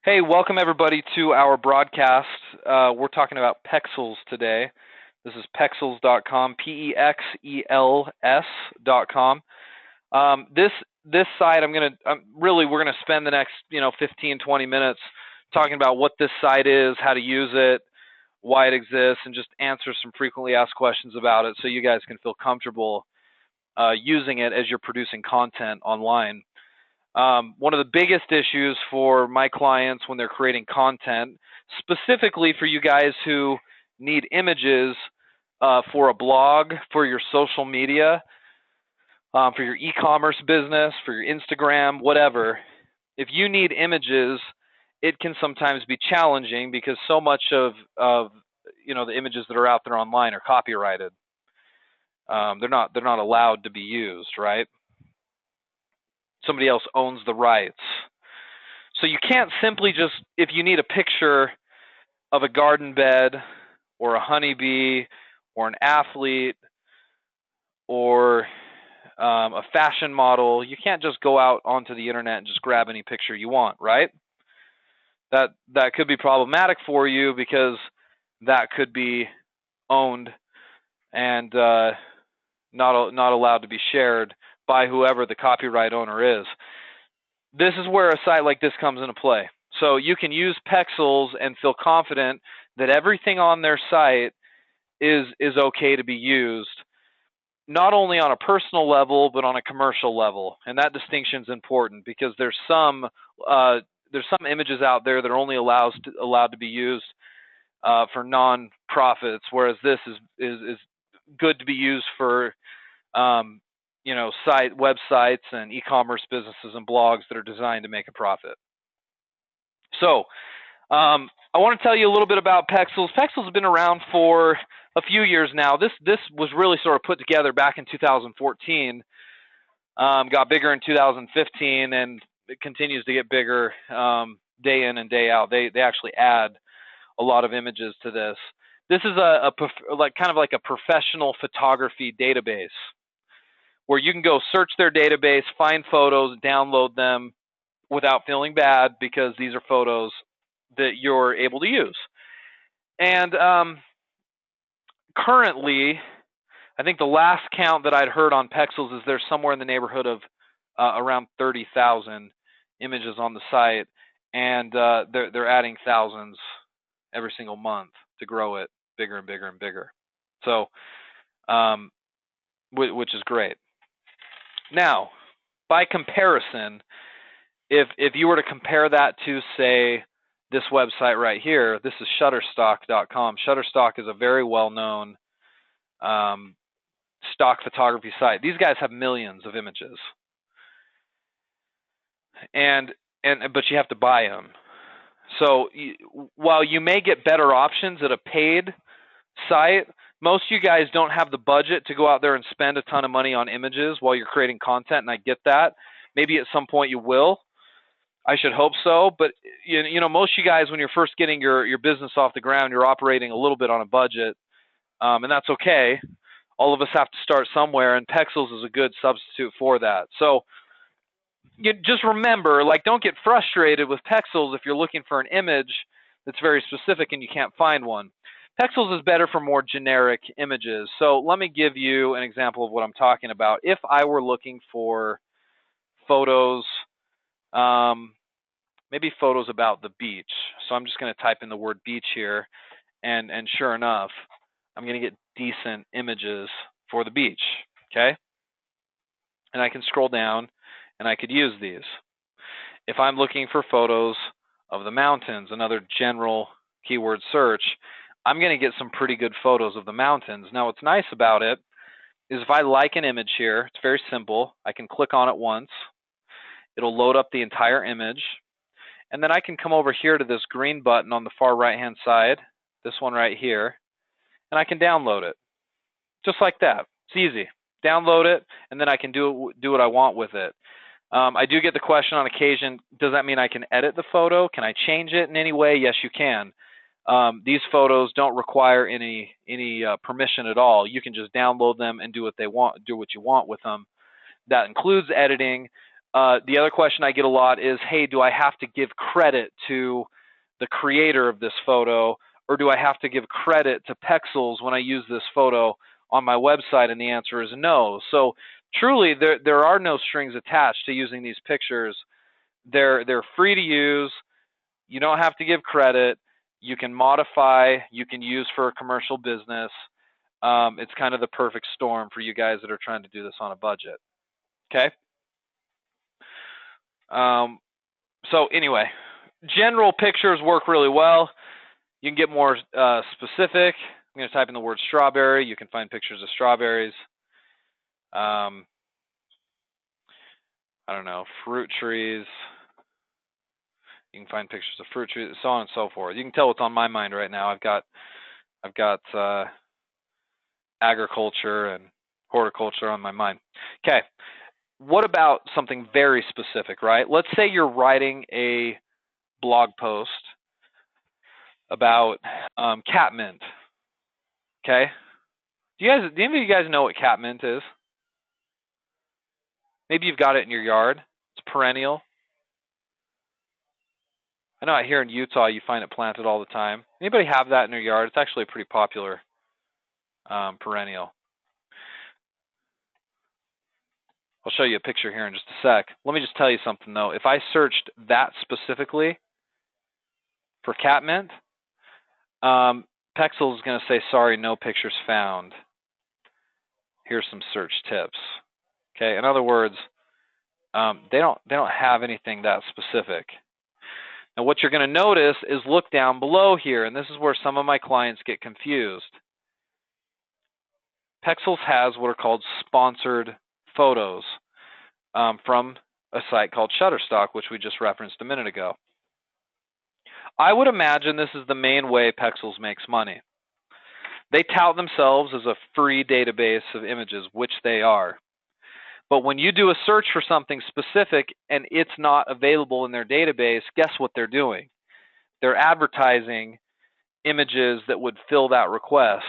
Hey, welcome everybody to our broadcast. We're talking about Pexels today. This is Pexels.com, Pexels.com. This site, we're gonna spend the next 15, 20 minutes talking about what this site is, how to use it, why it exists, and just answer some frequently asked questions about it, so you guys can feel comfortable using it as you're producing content online. One of the biggest issues for my clients when they're creating content, specifically for you guys who need images for a blog, for your social media, for your e-commerce business, for your Instagram, whatever, if you need images, it can sometimes be challenging because so much of the images that are out there online are copyrighted. They're not allowed to be used, right? Somebody else owns the rights. So you can't simply just, if you need a picture of a garden bed or a honeybee or an athlete or a fashion model, you can't just go out onto the internet and just grab any picture you want, right? That could be problematic for you because that could be owned and not allowed to be shared by whoever the copyright owner is. This is where a site like this comes into play. So you can use Pexels and feel confident that everything on their site is okay to be used, not only on a personal level, but on a commercial level. And that distinction is important because there's some images out there that are only allowed to be used for non-profits, whereas this is good to be used for websites and e-commerce businesses and blogs that are designed to make a profit. So I want to tell you a little bit about Pexels. Pexels has been around for a few years now. This was really sort of put together back in 2014, got bigger in 2015, and it continues to get bigger day in and day out. They actually add a lot of images to this. This is kind of like a professional photography database, where you can go search their database, find photos, download them without feeling bad because these are photos that you're able to use. And currently, I think the last count that I'd heard on Pexels is there's somewhere in the neighborhood of around 30,000 images on the site, and they're adding thousands every single month to grow it bigger and bigger and bigger. So, which is great. Now, by comparison, if you were to compare that to, say, this website right here, this is Shutterstock.com. Shutterstock is a very well-known stock photography site. These guys have millions of images, but you have to buy them. So while you may get better options at a paid site, most of you guys don't have the budget to go out there and spend a ton of money on images while you're creating content, and I get that. Maybe at some point you will. I should hope so, but most of you guys, when you're first getting your business off the ground, you're operating a little bit on a budget, and that's okay. All of us have to start somewhere, and Pexels is a good substitute for that. So you just remember, don't get frustrated with Pexels if you're looking for an image that's very specific and you can't find one. Pexels is better for more generic images. So let me give you an example of what I'm talking about. If I were looking for photos, maybe photos about the beach. So I'm just going to type in the word beach here, and sure enough, I'm going to get decent images for the beach, okay? And I can scroll down, and I could use these. If I'm looking for photos of the mountains, another general keyword search, I'm going to get some pretty good photos of the mountains. Now, what's nice about it is if I like an image here, it's very simple. I can click on it once. It'll load up the entire image. And then I can come over here to this green button on the far right-hand side, this one right here, and I can download it. Just like that. It's easy. Download it, and then I can do what I want with it. I do get the question on occasion, does that mean I can edit the photo? Can I change it in any way? Yes, you can. These photos don't require any permission at all. You can just download them and do what you want with them. That includes editing. The other question I get a lot is, hey, do I have to give credit to the creator of this photo, or do I have to give credit to Pexels when I use this photo on my website? And the answer is no. So truly, there are no strings attached to using these pictures. They're free to use. You don't have to give credit. You can modify. You can use for a commercial business. It's kind of the perfect storm for you guys that are trying to do this on a budget. Okay. So anyway, general pictures work really well. You can get more specific. I'm going to type in the word strawberry. You can find pictures of strawberries. I don't know, fruit trees. You can find pictures of fruit trees, so on and so forth. You can tell what's on my mind right now. I've got agriculture and horticulture on my mind. Okay. What about something very specific, right? Let's say you're writing a blog post about catmint. Okay. Do any of you guys know what catmint is? Maybe you've got it in your yard. It's perennial. I know out here in Utah you find it planted all the time. Anybody have that in their yard? It's actually a pretty popular perennial. I'll show you a picture here in just a sec. Let me just tell you something though. If I searched that specifically for catmint, Pexels is going to say, sorry, no pictures found. Here's some search tips. Okay, in other words, they don't have anything that specific. Now what you're going to notice is look down below here, and this is where some of my clients get confused. Pexels has what are called sponsored photos from a site called Shutterstock, which we just referenced a minute ago. I would imagine this is the main way Pexels makes money. They tout themselves as a free database of images, which they are. But when you do a search for something specific and it's not available in their database, guess what they're doing? They're advertising images that would fill that request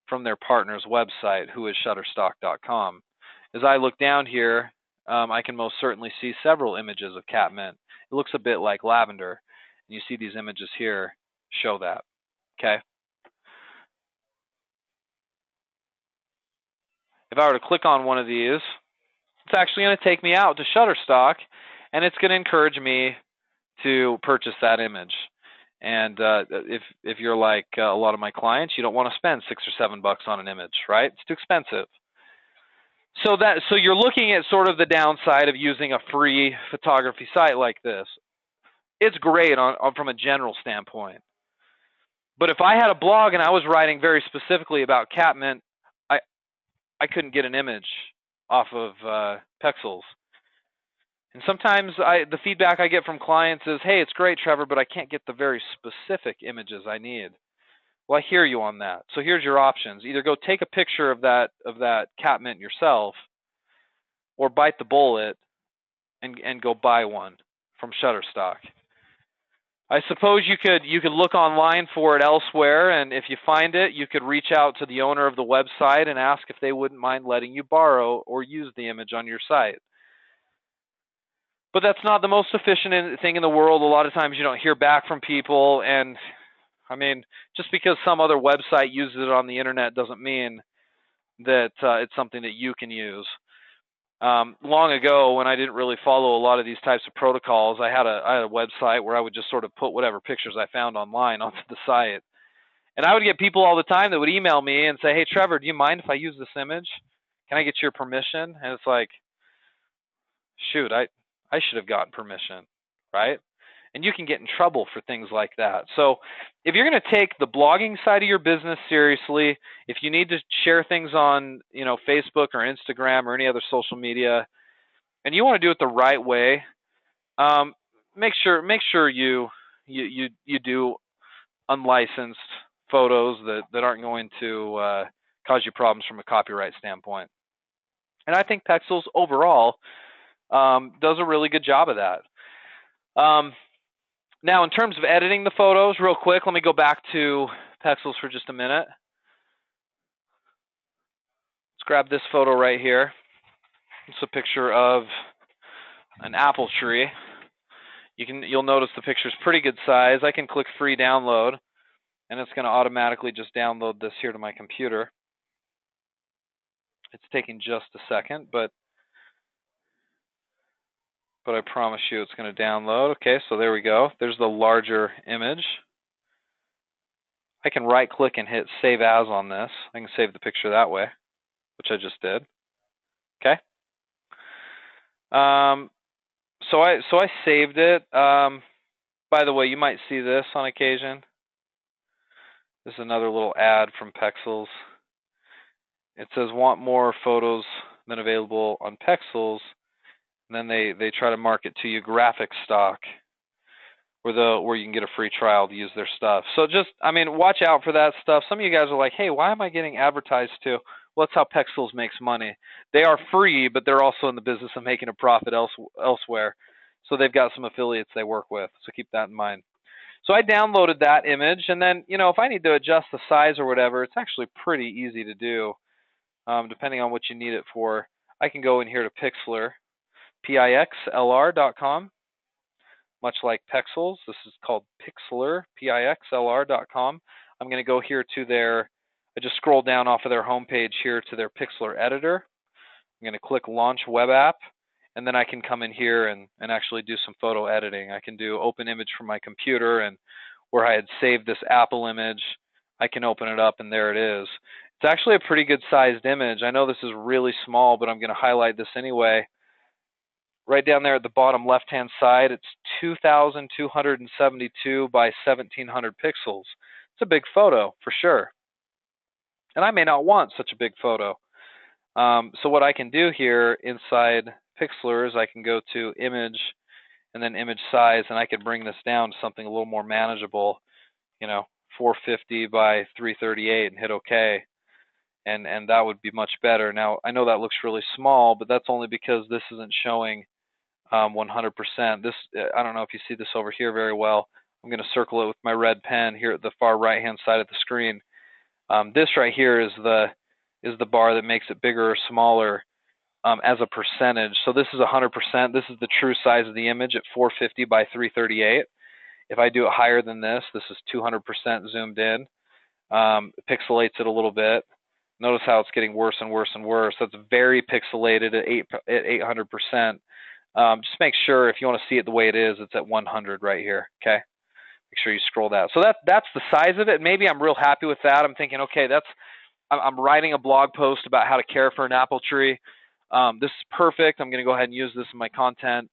from their partner's website, who is Shutterstock.com. As I look down here, I can most certainly see several images of catmint. It looks a bit like lavender. You see these images here show that. Okay. If I were to click on one of these, it's actually going to take me out to Shutterstock, and it's going to encourage me to purchase that image. And if you're like a lot of my clients, you don't want to spend $6 or $7 on an image, right? It's too expensive. So you're looking at sort of the downside of using a free photography site like this. It's great from a general standpoint. But if I had a blog and I was writing very specifically about catmint, I couldn't get an image off of Pexels. And sometimes the feedback I get from clients is, hey, it's great, Trevor, but I can't get the very specific images I need. Well, I hear you on that. So here's your options. Either go take a picture of that catmint yourself, or bite the bullet and go buy one from Shutterstock. I suppose you could look online for it elsewhere, and if you find it, you could reach out to the owner of the website and ask if they wouldn't mind letting you borrow or use the image on your site. But that's not the most efficient thing in the world. A lot of times you don't hear back from people, and I mean, just because some other website uses it on the internet doesn't mean that it's something that you can use. Long ago, when I didn't really follow a lot of these types of protocols, I had a website where I would just sort of put whatever pictures I found online onto the site. And I would get people all the time that would email me and say, hey, Trevor, do you mind if I use this image? Can I get your permission? And it's like, shoot, I should have gotten permission, right? And you can get in trouble for things like that. So if you're going to take the blogging side of your business seriously, if you need to share things on, Facebook or Instagram or any other social media, and you want to do it the right way, make sure you do unlicensed photos that aren't going to cause you problems from a copyright standpoint. And I think Pexels overall does a really good job of that. Now, in terms of editing the photos, real quick, let me go back to Pexels for just a minute. Let's grab this photo right here. It's a picture of an apple tree. You'll notice the picture's pretty good size. I can click free download, and it's going to automatically just download this here to my computer. It's taking just a second, but I promise you it's going to download. Okay, so there we go. There's the larger image. I can right click and hit save as on this. I can save the picture that way, which I just did. Okay. So I saved it. By the way, you might see this on occasion. This is another little ad from Pexels. It says want more photos than available on Pexels, and then they try to market to you graphic stock, where you can get a free trial to use their stuff. So just, I mean, watch out for that stuff. Some of you guys are like, hey, why am I getting advertised to? Well, that's how Pexels makes money. They are free, but they're also in the business of making a profit elsewhere. So they've got some affiliates they work with. So keep that in mind. So I downloaded that image, and then, you know, if I need to adjust the size or whatever, it's actually pretty easy to do, depending on what you need it for. I can go in here to Pixlr, Pixlr.com. Much like Pexels, this is called Pixlr, Pixlr.com. I'm going to go here to their, I just scroll down off of their homepage here to their Pixlr Editor. I'm going to click Launch Web App, and then I can come in here and actually do some photo editing. I can do open image from my computer, and where I had saved this Apple image, I can open it up, and there it is. It's actually a pretty good sized image. I know this is really small, but I'm going to highlight this anyway. Right down there at the bottom left-hand side, it's 2,272 by 1,700 pixels. It's a big photo for sure. And I may not want such a big photo. So what I can do here inside Pixlr is I can go to image and then image size, and I can bring this down to something a little more manageable, you know, 450 by 338, and hit OK. And that would be much better. Now, I know that looks really small, but that's only because this isn't showing 100%. This, I don't know if you see this over here very well. I'm going to circle it with my red pen here at the far right-hand side of the screen. This right here is the bar that makes it bigger or smaller as a percentage. So this is 100%. This is the true size of the image at 450 by 338. If I do it higher than this, this is 200% zoomed in. Pixelates it a little bit. Notice how it's getting worse and worse and worse. That's very pixelated at 800%. Just make sure if you want to see it the way it is, it's at 100 right here. Okay, make sure you scroll that. So that's the size of it. Maybe I'm real happy with that. I'm thinking, okay, I'm writing a blog post about how to care for an apple tree. This is perfect. I'm going to go ahead and use this in my content.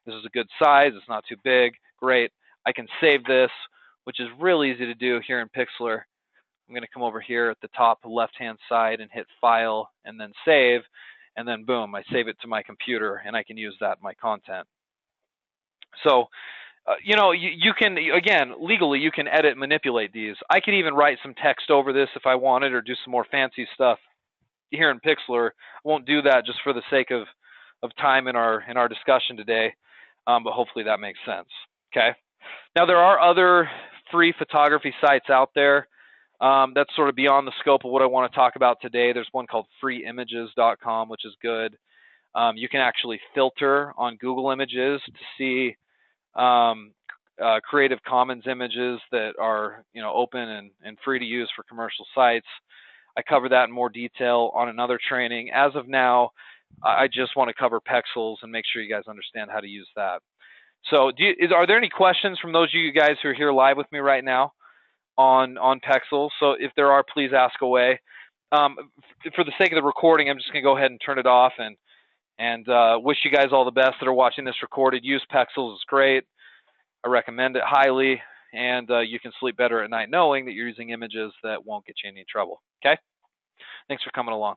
This is a good size. It's not too big. Great. I can save this, which is real easy to do here in Pixlr. I'm going to come over here at the top left-hand side and hit File and then Save. And then boom, I save it to my computer, and I can use that in my content. So, you know, you can, again, legally, you can edit, manipulate these. I could even write some text over this if I wanted, or do some more fancy stuff here in Pixlr. I won't do that just for the sake of time in our discussion today, but hopefully that makes sense. Okay. Now, there are other free photography sites out there. That's sort of beyond the scope of what I want to talk about today. There's one called freeimages.com, which is good. You can actually filter on Google Images to see Creative Commons images that are, you know, open and free to use for commercial sites. I cover that in more detail on another training. As of now, I just want to cover Pexels and make sure you guys understand how to use that. So are there any questions from those of you guys who are here live with me right now on Pexels? So if there are, please ask away. For the sake of the recording, I'm just going to go ahead and turn it off and wish you guys all the best that are watching this recorded. Use Pexels. It's great. I recommend it highly, and you can sleep better at night knowing that you're using images that won't get you in any trouble. Okay? Thanks for coming along.